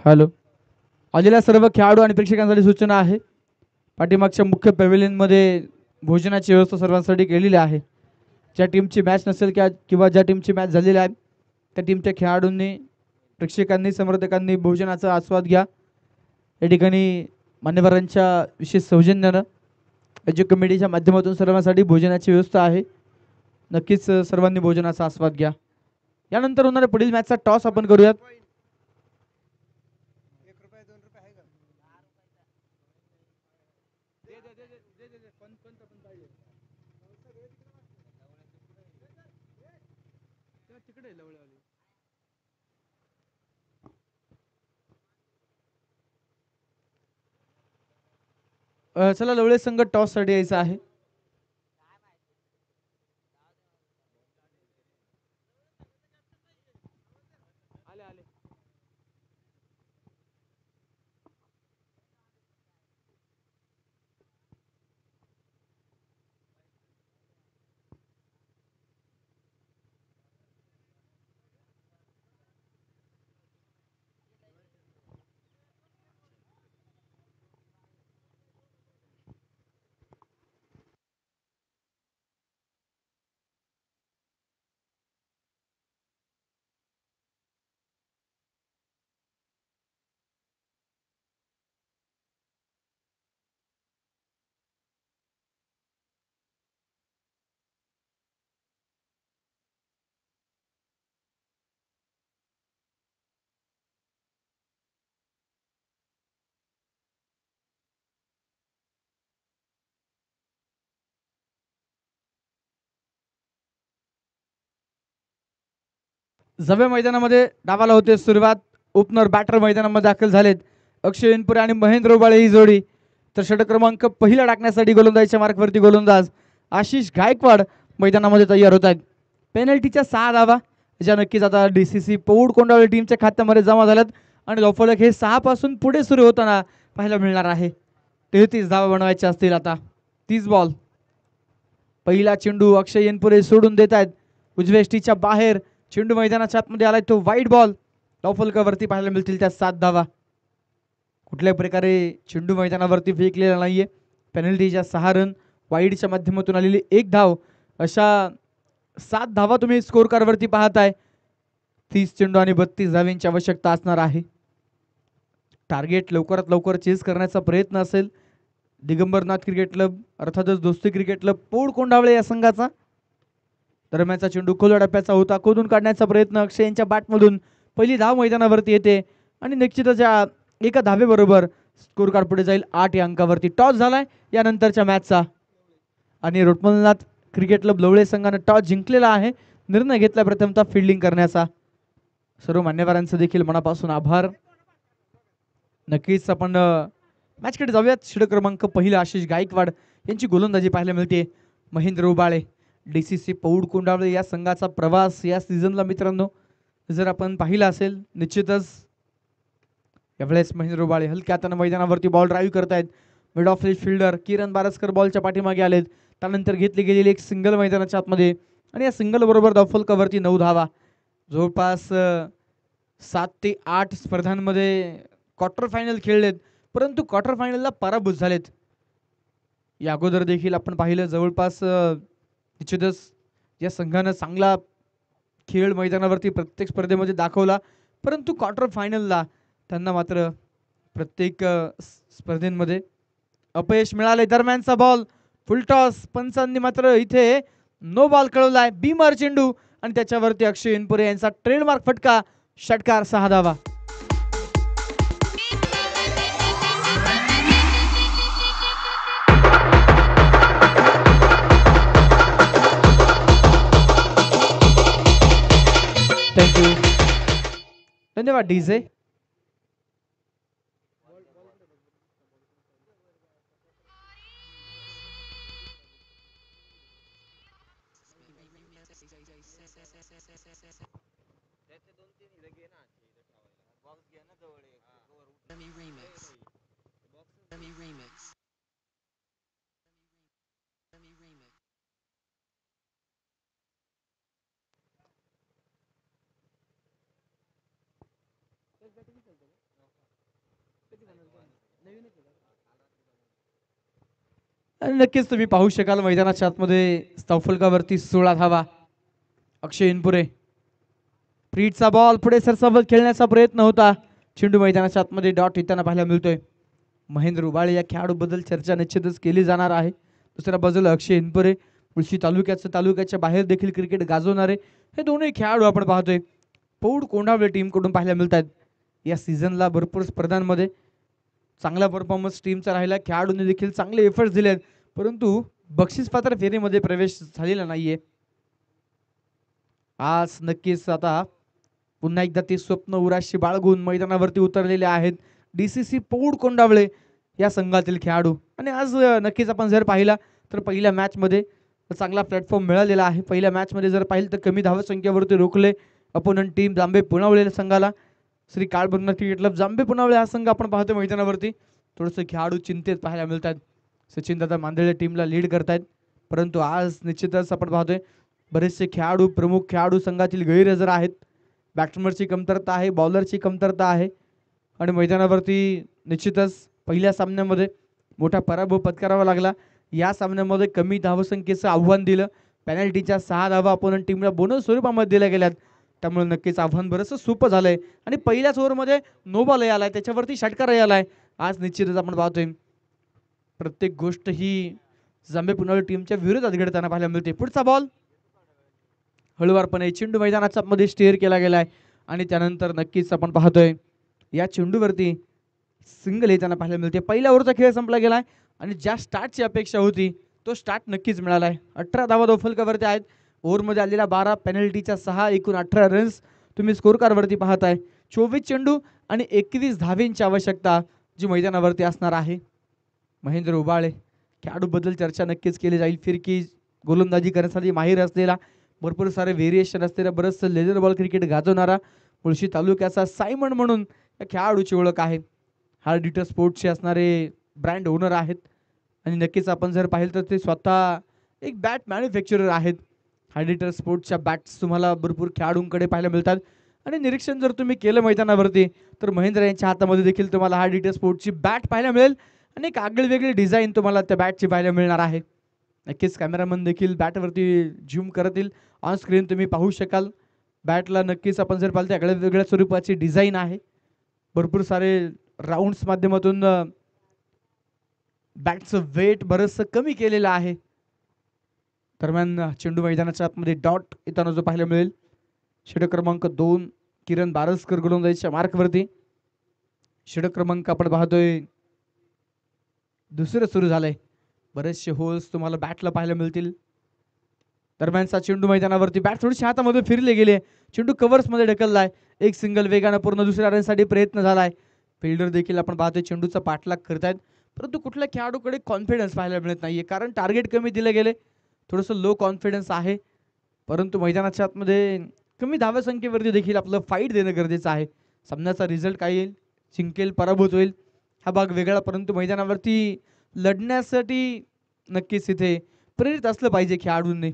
हॅलो. आलेल्या सर्व खेळाडू आणि प्रेक्षकांसाठी सूचना आहे. पाठीमागच्या मुख्य पॅव्हेलियन मध्ये भोजनाची व्यवस्था सर्वांसाठी केलेली आहे. ज्या टीमची मॅच नसेल किंवा ज्या टीमची मॅच झालेली आहे त्या टीमच्या खेळाडूंनी, प्रेक्षकांनी, समर्थकांनी भोजनाचा आस्वाद घ्या. या ठिकाणी मान्यवरांच्या विशेष सौजन्यानं एज्यू कमिटीच्या माध्यमातून सर्वांसाठी भोजनाची व्यवस्था आहे. नक्कीच सर्वांनी भोजनाचा आस्वाद घ्या. यानंतर होणाऱ्या पुढील मॅचचा टॉस आपण करूयात. चला लवळे संघ टॉस साठी यायचा आहे. जवे मैदानामध्ये डावाला होते सुरुवात. ओपनर बॅटर मैदानामध्ये दाखल झालेत अक्षय इनपुरे आणि महेंद्र उबाळे ही जोडी. तर षटक क्रमांक पहिला टाकण्यासाठी गोलंदाजीच्या मार्कवरती गोलंदाज आशिष गायकवाड मैदानामध्ये तयार होत आहेत. पेनल्टीच्या 6 धावा ज्या नक्कीच आता DCC पौड कोंडावळे टीमच्या खात्यामध्ये जमा झाल्यात आणि धावफलक हे 6 पासून पुढे सुरू होताना पाहायला मिळणार आहे. 33 धावा बनवायच्या असतील आता. 30 बॉल. पहिला चेंडू अक्षय इनपुरे सोडून देत आहेत उजवेष्टीच्या बाहेर. चेंडू मैदानाच्या आतमध्ये आलाय तो वाईट बॉल. धावफलकावरती पाहायला मिळतील त्या 7 धावा. कुठल्याही प्रकारे चेंडू मैदानावरती फेकलेला नाहीये. पेनल्टीच्या 6 रन, वाईडच्या माध्यमातून आलेली 1 धाव, अशा 7 धावा तुम्ही स्कोर कार्डवरती पाहताय. 30 चेंडू आणि 32 धावांची आवश्यकता असणार आहे. टार्गेट लवकरात लवकर चेस करण्याचा प्रयत्न असेल दिगंबरनाथ क्रिकेट क्लब अर्थातच दोस्ती क्रिकेट क्लब पौड कोंडावळे या संघाचा. दरम्यानचा चेंडू खोल टप्प्याचा होता. खोदून काढण्याचा प्रयत्न अक्षय यांच्या बॅटमधून. पहिली धाव मैदानावरती येते आणि निश्चितच या एका धावेबरोबर स्कोर कार्ड पुढे जाईल 8 या अंकावरती. टॉस झालाय यानंतरच्या मॅचचा आणि रोटमलनाथ क्रिकेट क्लब लवळे संघाने टॉस जिंकलेला आहे. निर्णय घेतला प्रथमतः फिल्डिंग करण्याचा. सर्व मान्यवरांचं देखील मनापासून आभार. नक्कीच आपण मॅचकडे जाऊयात. षटक क्रमांक पहिला आशिष गायकवाड यांची गोलंदाजी पाहायला मिळते. महेंद्र उबाळे DCC पौड कोंडावळे या संघाचा प्रवास या सीझनला मित्रांनो जर आपण पाहिला असेल निश्चितच यावेळेस महेंद्र उबाळे हलक्या हाताने मैदानावरती बॉल ड्राईव्ह करतायत. मिड ऑफ फिल्डर किरण बारसकर बॉलच्या पाठीमागे आलेत. त्यानंतर घेतली गेलेली एक सिंगल मैदानाच्या आतमध्ये आणि या सिंगल बरोबर धावफलकावरती 9 धावा. जवळपास 7 ते 8 स्पर्धांमध्ये क्वार्टर फायनल खेळलेत परंतु क्वार्टर फायनलला पराभूत झालेत. या अगोदर देखील आपण पाहिलं जवळपास निश्चितच या संघानं चांगला खेळ मैदानावरती प्रत्येक स्पर्धेमध्ये दाखवला परंतु क्वार्टर फायनलला त्यांना मात्र प्रत्येक स्पर्धेमध्ये अपयश मिळाले. दरम्यानचा बॉल फुलटॉस. पंचांनी मात्र इथे नो बॉल कळवलाय. बीमार चेंडू आणि त्याच्यावरती अक्षय इनपुरे यांचा ट्रेडमार्क फटका. षटकार 6 धावा. थँक्यू. धन्यवाद डीजे. आणि नक्कीच तुम्ही पाहू शकाल मैदानाच्या आतमध्ये धावफलकावरती 16 धावा. अक्षय इनपुरे. फ्रीडचा बॉल पुढे सरसावत खेळण्याचा प्रयत्न होता. चेंडू मैदानाच्या आतमध्ये डॉट येताना पाहायला मिळतोय. महेंद्र उबाळे या खेळाडूबद्दल चर्चा निश्चितच केली जाणार आहे. दुसऱ्या बाजूला अक्षय इनपुरे मुळशी तालुक्याच्या बाहेर देखील क्रिकेट गाजवणारे हे दोन्ही खेळाडू आपण पाहतोय पौड कोंडावळे टीमकडून पाहायला मिळतात. या सीझनला भरपूर स्पर्धांमध्ये चांगला परफॉर्मन्स टीमचा राहिला. खेळाडूंनी देखील चांगले एफर्ट्स दिलेत परंतु बक्षीसपात्र फेरीमध्ये प्रवेश झालेला नाहीये. आज नक्कीच आता पुन्हा एकदा ते स्वप्न उराशी बाळगून मैदानावरती उतरलेले आहेत DCC पौड कोंडावळे या संघातील खेळाडू. आणि आज नक्कीच आपण जर पाहिला तर पहिल्या मॅचमध्ये चांगला प्लॅटफॉर्म मिळालेला आहे. पहिल्या मॅचमध्ये जर पाहिलं तर कमी धावसंख्येवरती रोखले अपोनंट टीम जांभे पुनावळे संघाला. श्री काळभंगार क्रिकेट क्लब जांभे पुनावळे हा संघ आपण पाहतो मैदानावरती थोडंसं खेळाडू चिंतेत पाहायला मिळतात. सचिन दादा मांदळे टीमला लीड करतायत परंतु आज निश्चितच आपण पाहतोय बरेचसे खेळाडू प्रमुख खेळाडू संघातील गैरहजर आहेत. बॅट्समनची कमतरता आहे, बॉलरची कमतरता आहे आणि मैदानावरती निश्चितच पहिल्या सामन्यामध्ये मोठा पराभव पत्करावा लागला. या सामन्यामध्ये कमी धावसंख्येचं आव्हान दिलं. पेनल्टीच्या 6 धावा अपोनंट टीमला बोनस स्वरूपामध्ये दिल्या गेल्यात त्यामुळे नक्कीच आव्हान बरंचसं सोपं झालंय आणि पहिल्याच ओव्हरमध्ये नो बॉल आलाय त्याच्यावरती षटकार आलाय. आज निश्चितच आपण पाहतोय प्रत्येक गोष्ट ही जांभे पुनावळे टीमच्या विरोधात घडताना पाहायला मिळते. पुढचा बॉल हळूवारपणे चेंडू मैदानाच्या मध्ये स्टेअर केला गेलाय आणि त्यानंतर नक्कीच आपण पाहतोय या चेंडूवरती सिंगल येताना पाहायला मिळते. पहिल्या ओव्हरचा खेळ संपला गेलाय आणि ज्या स्टार्टची अपेक्षा होती तो स्टार्ट नक्कीच मिळालाय. 18 धावा धावफलकावरती आहेत. ओव्हरमध्ये आलेला 12, पेनल्टीच्या 6, एकूण 18 रन्स तुम्ही स्कोर कार्डवरती पाहताय 24 चेंडू आणि 21 धावेंची आवश्यकता जी मैदानावरती असणार आहे. महेंद्र उबाळे खेळाडूबद्दल चर्चा नक्कीच केली जाईल. फिरकी गोलंदाजी करण्यासाठी माहीर असलेला, भरपूर सारे व्हेरिएशन असलेला, बरंचसं लेझर बॉल क्रिकेट गाजवणारा मुळशी तालुक्याचा सायमन म्हणून या खेळाडूची ओळख आहे. हार्ड हिटर स्पोर्ट्सचे असणारे ब्रँड ओनर आहेत आणि नक्कीच आपण जर पाहिलं तर ते स्वतः एक बॅट मॅन्युफॅक्चरर आहेत. हार्ड हिटर स्पोर्ट्सच्या बॅट्स तुम्हाला भरपूर खेळाडूंकडे पाहायला मिळतात आणि निरीक्षण जर तुम्ही केलं मैदानावरती तर महेंद्र यांच्या हातामध्ये देखील तुम्हाला हार्ड हिटर स्पोर्ट्सची बॅट पाहायला मिळेल आणि एक आगळीवेगळी डिझाईन तुम्हाला त्या बॅटची पाहायला मिळणार आहे. नक्कीच कॅमेरामन देखील बॅटवरती झूम करतील. ऑन स्क्रीन तुम्ही पाहू शकाल बॅटला. नक्कीच आपण जर पाहिलं तर वेगळ्या स्वरूपाची डिझाईन आहे. भरपूर सारे राऊंड्स माध्यमातून बॅटचं वेट बरंचसं कमी केलेलं आहे. दरम्यान चेंडू मैदानाच्या आतमध्ये डॉट येताना जो पाहायला मिळेल. षटक क्रमांक 2 किरण बारसकर गोलंदाजीच्या मार्कवरती. षटक क्रमांक आपण पाहतोय दुसरं सुरू झालंय. बरेचसे होल्स तुम्हाला बॅटला पाहायला मिळतील. दरम्यानचा चेंडू मैदानावरती बॅट थोडीशी हातामध्ये फिरले गेले. चेंडू कव्हर्समध्ये ढकललाय. एक सिंगल वेगानं पूर्ण दुसऱ्या रनसाठी प्रयत्न झालाय. फिल्डर देखील आपण पाहतोय चेंडूचा पाठलाग करतायत, परंतु कुठल्या खेळाडूकडे कॉन्फिडन्स पाहायला मिळत नाहीये, कारण टार्गेट कमी दिले गेले. थोडंसं लो कॉन्फिडन्स आहे, परंतु मैदानाच्या आतमध्ये कमी धावसंख्येवरती देखील आपलं फाईट देणं गरजेचं आहे. सामन्याचा रिझल्ट काय येईल, जिंकेल पराभूत होईल हा भाग वेगळा, परंतु मैदानावरती लढण्यासाठी नक्कीच इथे प्रेरित असलं पाहिजे खेळाडूंनी.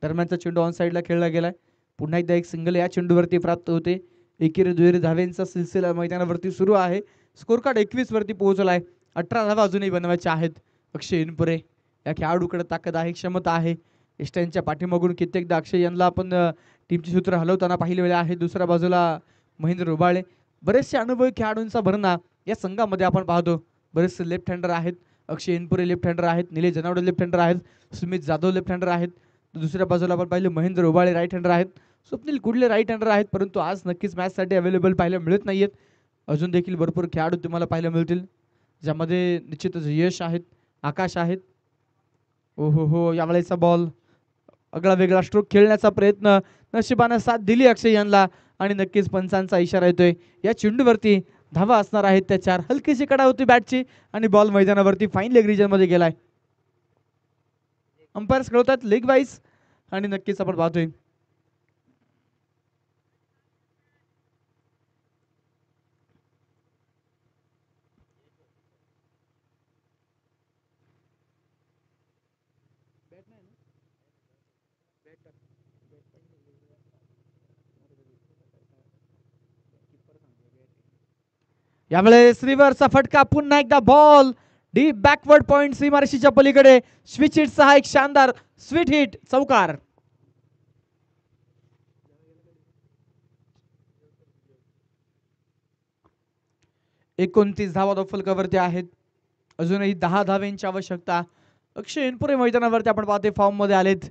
दरम्यानचा चेंडू ऑन साईडला खेळला गेलाय. पुन्हा एकदा एक सिंगल या चेंडूवरती प्राप्त होते. एकेरी दुहेरी धावेंचा सिलसिला मैदानावरती सुरू आहे. स्कोर कार्ड 21 वरती पोहोचलाय. 18 धावा अजूनही बनवायच्या आहेत. अक्षय इनपुरे या खेळाडूकडे ताकद आहे, क्षमता आहे. इष्टांच्या पाठीमागून कित्येकदा अक्षय यांना आपण टीमची सूत्र हलवताना पाहिलेले आहे. दुसऱ्या बाजूला महेंद्र उबाळे. बरेचसे अनुभवी खेळाडूंचा भरणा या संघामध्ये आपण पाहतो. बरेचसे लेफ्ट हँडर आहेत. अक्षय इनपुरे लेफ्ट हँडर आहेत. निलेश जनावडे लेफ्ट हँडर आहेत. सुमित जाधव लेफ्ट हँडर आहेत. दुसऱ्या बाजूला आपण पाहिलं महेंद्र उबाळे राईट हँडर आहेत. स्वप्नील कुडले राईट हँडर आहेत, परंतु आज नक्कीच मॅचसाठी अवेलेबल पाहायला मिळत नाहीयेत. अजून देखील भरपूर खेळाडू तुम्हाला पाहायला मिळतील, ज्यामध्ये निश्चितच यश आहेत, आकाश आहेत. हो यावेळेचा बॉल आगळा वेगळा स्ट्रोक खेळण्याचा प्रयत्न, नशिबानं साथ दिली अक्षय यांना आणि नक्कीच पंचांचा इशारा येतोय. या चेंडूवरती धावा असणार आहेत त्या 4. हलकीशी कडा होती बॅटची आणि बॉल मैदानावरती फाईन लेग रिजन मध्ये गेलाय. अंपायर्स खेळतात लेग वाईज आणि नक्कीच आपण पाहतोय यावेळेस रिव्हरचा फटका. पुन्हा एकदा बॉल डीप बॅकवर्ड पॉइंट सीमारेषेच्या पलीकडे. स्विच हिट सहा एक शानदार स्वीट हिट चौकार. एकोणतीस धावा फलकावरती आहेत. अजूनही 10 धावेंची आवश्यकता. अक्षय इनपुरे मैदानावरती आपण पाहते फॉर्म मध्ये आलेत.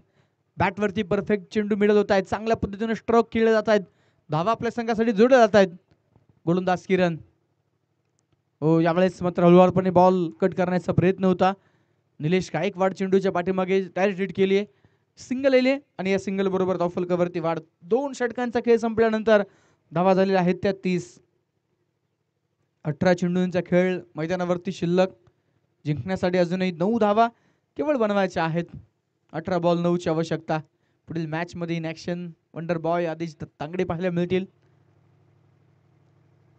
बॅटवरती परफेक्ट चेंडू मिळत होत आहेत. चांगल्या पद्धतीने स्ट्रोक केले जात आहेत. धावा आपल्या संघासाठी जोडल्या जात आहेत. गोलंदाज किरण यावेळेस मात्र हळूवारपणे बॉल कट करण्याचा प्रयत्न होता. निलेश गायकवाड चेंडूच्या पाठीमागे डायरेक्ट हिट केली आहे. सिंगल येले आणि या सिंगल बरोबर धावफलकावरती वाढ. 2 षटकांचा खेळ संपल्यानंतर धावा झालेल्या आहेत त्या 30. 18 चेंडूंचा खेळ मैदानावरती शिल्लक. जिंकण्यासाठी अजूनही 9 धावा केवळ बनवायच्या आहेत. 18 बॉल 9 ची आवश्यकता. पुढील मॅच मध्ये इन ॲक्शन, वंडर बॉय आदी तांगडे पाहायला मिळतील.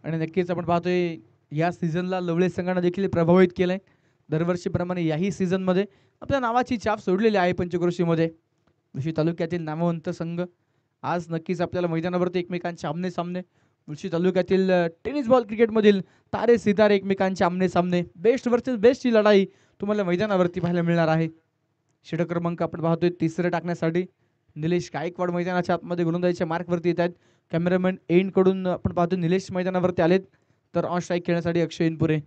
आणि नक्कीच आपण पाहतोय या सीझनला लवळे संघाने देखील प्रभावित केलंय. दरवर्षीप्रमाणे याही सीझनमध्ये आपल्या नावाची छाप सोडलेली आहे पंचक्रोशीमध्ये. मुळशी तालुक्यातील नामवंत संघ आज नक्कीच आपल्याला मैदानावरती एकमेकांचे आमने सामने. मुळशी तालुक्यातील टेनिस बॉल क्रिकेटमधील तारे सितारे एकमेकांचे आमने सामने, बेस्ट वर्सेस बेस्टची लढाई तुम्हाला मैदानावरती पाहायला मिळणार आहे. षटक क्रमांक आपण पाहतोय 3रं टाकण्यासाठी निलेश गायकवाड मैदानाच्या आतमध्ये गोलंदाजीच्या मार्कवरती येत आहेत. कॅमेरामॅन एंड कडून आपण पाहतो निलेश मैदानावरती आलेत. तर ऑन स्ट्राईक खेळण्यासाठी अक्षय इनपुरे.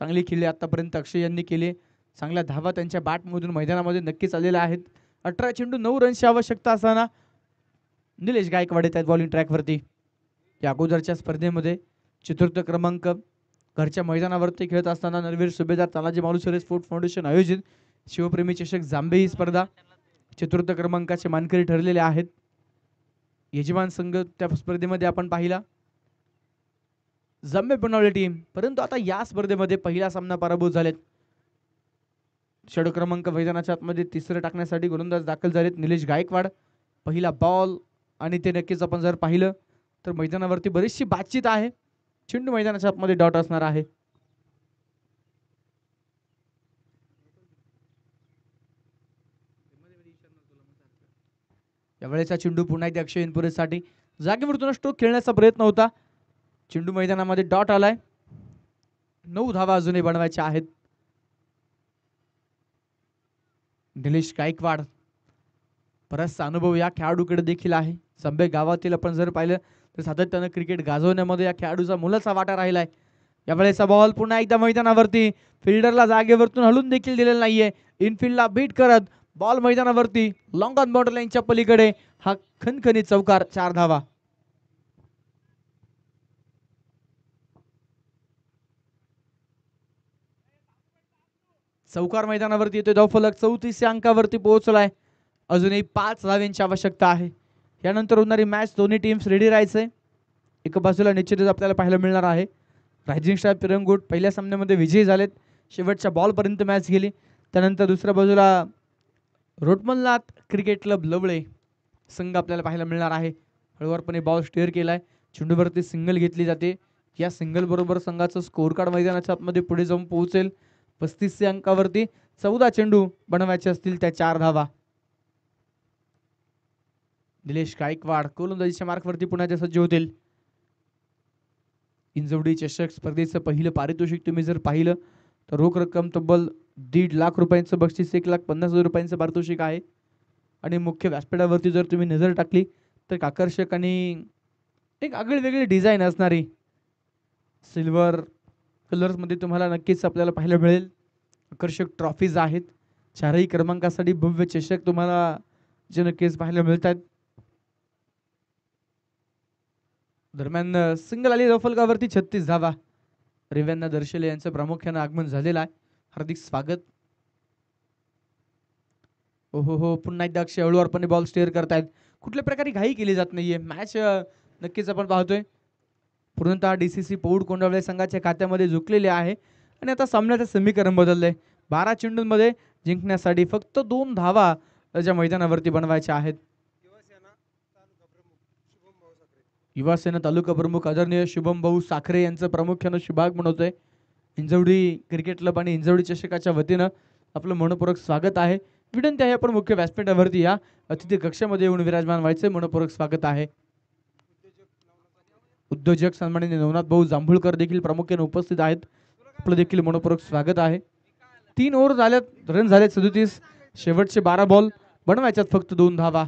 चांगली खेळली आतापर्यंत अक्षय यांनी केली. चांगल्या धावा त्यांच्या बॅटमधून मैदानामध्ये नक्कीच आलेल्या आहेत. 18 चेंडू 9 रनची आवश्यकता असताना निलेश गायकवाड येत आहेत बॉलिंग ट्रॅकवरती. या अगोदरच्या स्पर्धेमध्ये 4थ क्रमांक घरच्या मैदानावरती खेळत असताना नरवीर सुभेदार तानाजी मालुसरे स्पोर्ट्स फाउंडेशन आयोजित शिवप्रेमी चषक जांबे ही स्पर्धा 4th क्रमांकाचे मानकरी ठरलेले आहेत. यजमान संघ त्या स्पर्धेमध्ये आपण पाहिला जांभे पुनावळे टीम, परंतु आता या स्पर्धेमध्ये पहिला सामना पराभूत झालेत. षटक क्रमांक मैदानाच्या आतमध्ये तिसरं टाकण्यासाठी गोलंदाज दाखल झालेत निलेश गायकवाड. पहिला बॉल आणि ते नक्कीच आपण जर पाहिलं तर मैदानावरती बरीचशी बातचीत आहे. चेंडू मैदानाच्या आतमध्ये डॉट असणार आहे. यावेळेचा चेंडू पुन्हा एकदा अक्षय इनपुरेसाठी जागेवरतून स्ट्रोक खेळण्याचा प्रयत्न होता. चेंडू मैदानामध्ये डॉट आलाय. 9 धावा अजूनही बनवायच्या आहेत. निलेश गायकवाड बराचसा अनुभव या खेळाडूकडे देखील आहे. जांभे गावातील आपण जर पाहिलं तर सातत्यानं क्रिकेट गाजवण्यामध्ये या खेळाडूचा मोलाचा वाटा राहिलाय. यावेळेचा बॉल पुन्हा एकदा मैदानावरती फिल्डरला जागेवरतून हलून देखील दिलेला नाहीये. इनफिल्डला बीट करत बॉल मैदानावरती लॉंग ऑन बाउंड्री लाईनच्या पलीकडे हा खणखणीत चौकार. 4 धावा. चौकार मैदानावरती येतोय. धावफलक 34 अंकावरती पोहोचलाय. अजूनही 5 धावांची आवश्यकता आहे. यानंतर होणारी मॅच दोन्ही टीम्स रेडी राहायचंय. एका बाजूला निश्चितच आपल्याला पाहायला मिळणार आहे रायझिंग स्टार पिरंगुट पहिल्या सामन्यामध्ये विजयी झालेत. शेवटच्या बॉलपर्यंत मॅच गेली. त्यानंतर दुसऱ्या बाजूला रोटमलनाथ क्रिकेट क्लब लवळे संघ आपल्याला पाहायला मिळणार आहे. हळूवारपणे बॉल स्टेअर केलाय. चेंडूवरती सिंगल घेतली जाते. या सिंगल बरोबर संघाचं स्कोर कार्ड मैदानाच्या आतमध्ये पुढे जाऊन पोहोचेल. 35 अंकावरती 14 चेंडू बनवायचे असतील त्या 4 धावा. निलेश गायकवाड गोलंदाजीच्या मार्कवरती पुन्हा ते सज्ज होतील. इंजवडी चषक स्पर्धेचं पहिलं पारितोषिक तुम्ही जर पाहिलं तर रोख रक्कम तब्बल 1.5 लाख रुपयांचं बक्षीस, 1,50,000 रुपयांचं पारितोषिक आहे. आणि मुख्य व्यासपीठावरती जर तुम्ही नजर टाकली तर आकर्षक आणि एक आगळीवेगळी डिझाईन असणारी सिल्वर कलर्समध्ये तुम्हाला नक्कीच आपल्याला पाहायला मिळेल. आकर्षक ट्रॉफीज आहेत. 4ही क्रमांकासाठी भव्य चषक तुम्हाला जे नक्कीच पाहायला मिळतात. दरम्यान सिंगल आली रफलकावरती 36 धावा. रेव्यांना दर्शले यांचं प्रामुख्यानं आगमन झालेलं आहे. हार्दिक स्वागत. हो पुन्हा एकदा अक्षय हळूवारपणे बॉल स्टेअर करतायत. कुठल्या प्रकारे घाई केली जात नाहीये. मॅच नक्कीच आपण पाहतोय पूर्णतः DCC पौड कोंडावळे संघाच्या खात्यामध्ये झुकलेले आहे. आणि आता सामन्याचं समीकरण बदललंय. 12 चेंडूंमध्ये जिंकण्यासाठी फक्त 2 धावा ज्या मैदानावरती बनवायच्या आहेत. युवासेना तालुका प्रमुख आदरणीय शुभम भाऊ साखरे यांचं प्रामुख्यानं शुभागमन होतंय. इंजवडी क्रिकेट क्लब आणि इंजवडी चषकाच्या वतीनं आपलं मनपूर्वक स्वागत आहे. विनंती आहे आपण मुख्य व्यासपीठावरती या अतिथी कक्षामध्ये येऊन विराजमान व्हायचे. मनपूर्वक स्वागत आहे. उद्योजक सन्माननीय नवनाथ भाऊ जांभूळकर देखील प्रामुख्याने उपस्थित आहेत. आपलं देखील मनपूर्वक स्वागत आहे. 3 ओव्हर झाल्यात, रन झालेत 37. शेवटचे 12 बॉल बनवायच्यात फक्त 2 धावा.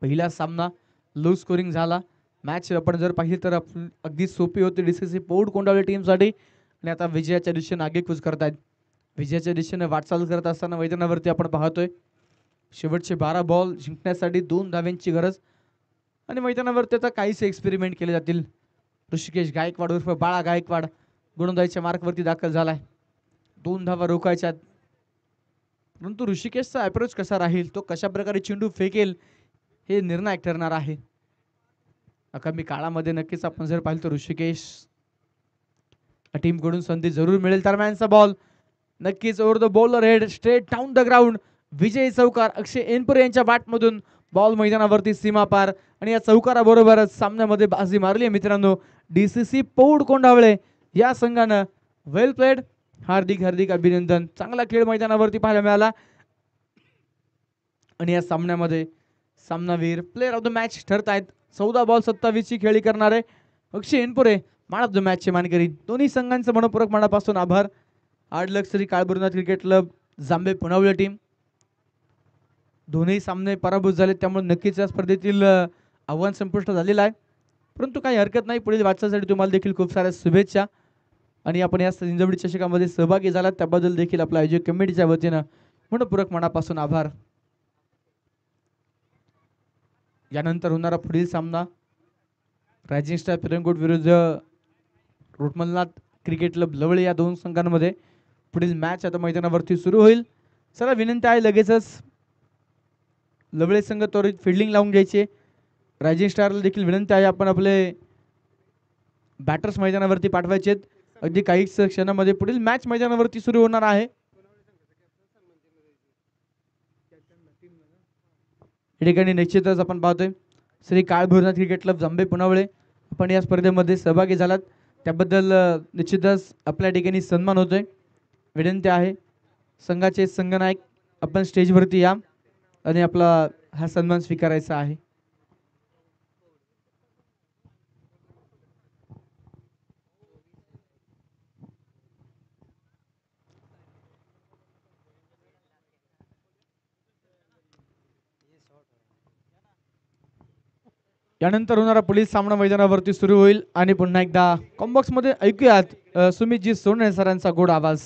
पहिला सामना लो स्कोरिंग झाला. मॅच आपण जर पाहिली तर अगदी सोपी होती DCC पौड कोंडावळे टीमसाठी. आणि आता विजयाच्या दिशेने आगेकूच करतायत. विजयाच्या दिशेने वाटचाल करत असताना मैदानावरती आपण पाहतोय शेवटचे 12 बॉल जिंकण्यासाठी 2 धाव्यांची गरज. आणि मैदानावरती आता काहीसे एक्सपेरिमेंट केले जातील. ऋषिकेश गायकवाड उर्फ बाळा गायकवाड गोलंदाजीच्या मार्कवरती दाखल झालाय. 2 धावा रोखायच्यात. परंतु ऋषिकेशचा अप्रोच कसा राहील, तो कशा प्रकारे चेंडू फेकेल हे निर्णायक ठरणार आहे. आगामी काळामध्ये नक्कीच आपण जर पाहिलं तर ऋषिकेश टीमकडून संधी जरूर मिळेल. दरम्यानचा बॉल नक्कीच over the bowler head straight down the ground. विजयी चौकार अक्षय एनपुरे यांच्या बॅटमधून. बॉल मैदानावरती सीमा पार. आणि या चौकाराबरोबरच सामन्यामध्ये बाजी मारली आहे मित्रांनो DCC पौड कोंडावळे या संघानं. वेल प्लेड. हार्दिक हार्दिक अभिनंदन. चांगला खेळ मैदानावरती पाहायला मिळाला. आणि या सामन्यामध्ये सामनावीर प्लेअर ऑफ द मॅच ठरतायत. 14 बॉल 27 ची खेळी करणारे Akshay Enpure man of the मॅचचे मानकरी. दोन्ही संघांचं मनपूर्वक मनापासून आभार. आडलक्षरी Kalbhairavnath cricket club Jambhe Punawale team दोन्ही सामने पराभूत झाले. त्यामुळे नक्कीच या स्पर्धेतील आव्हान संपुष्ट झालेलं आहे. परंतु काही हरकत नाही. पुढील वाटचालीसाठी तुम्हाला देखील खूप साऱ्या शुभेच्छा. आणि आपण या इंजवडी चषकामध्ये सहभागी झालात त्याबद्दल देखील आपल्या आयोजक कमिटीच्या वतीनं मनपूर्वक मनापासून आभार. यानंतर होणारा पुढील सामना रायझिंग स्टार पिरंगुट विरुद्ध रोटमलनाथ क्रिकेट क्लब लवळे या 2 संघांमध्ये पुढील मॅच आता मैदानावरती सुरू होईल. चला विनंती आहे लगेचच लवळे संघ त्वरित फिल्डिंग लावून घ्यायचे. रायझिंग स्टारला देखील विनंती आहे, आपण आपले बॅटर्स मैदानावरती पाठवायचे आहेत. अगदी काहीच क्षणामध्ये पुढील मॅच मैदानावरती सुरू होणार आहे. या ठिकाणी निश्चितच आपण पाहतोय श्री काळभैरवनाथ क्रिकेट क्लब जांभे पुनावळे आपण या स्पर्धेमध्ये सहभागी झालात त्याबद्दल निश्चितच आपल्या ठिकाणी सन्मान होतोय. विनंती आहे संघाचे संघनायक आपण स्टेजवरती या आणि आपला हा सन्मान स्वीकारायचा आहे. यानंतर होणारा पुढील सामना मैदानावरती सुरू होईल आणि पुन्हा एकदा कॉम्बॉक्स मध्ये ऐकूयात सुमितजी सोनवणे सरांचा गोड आवाज.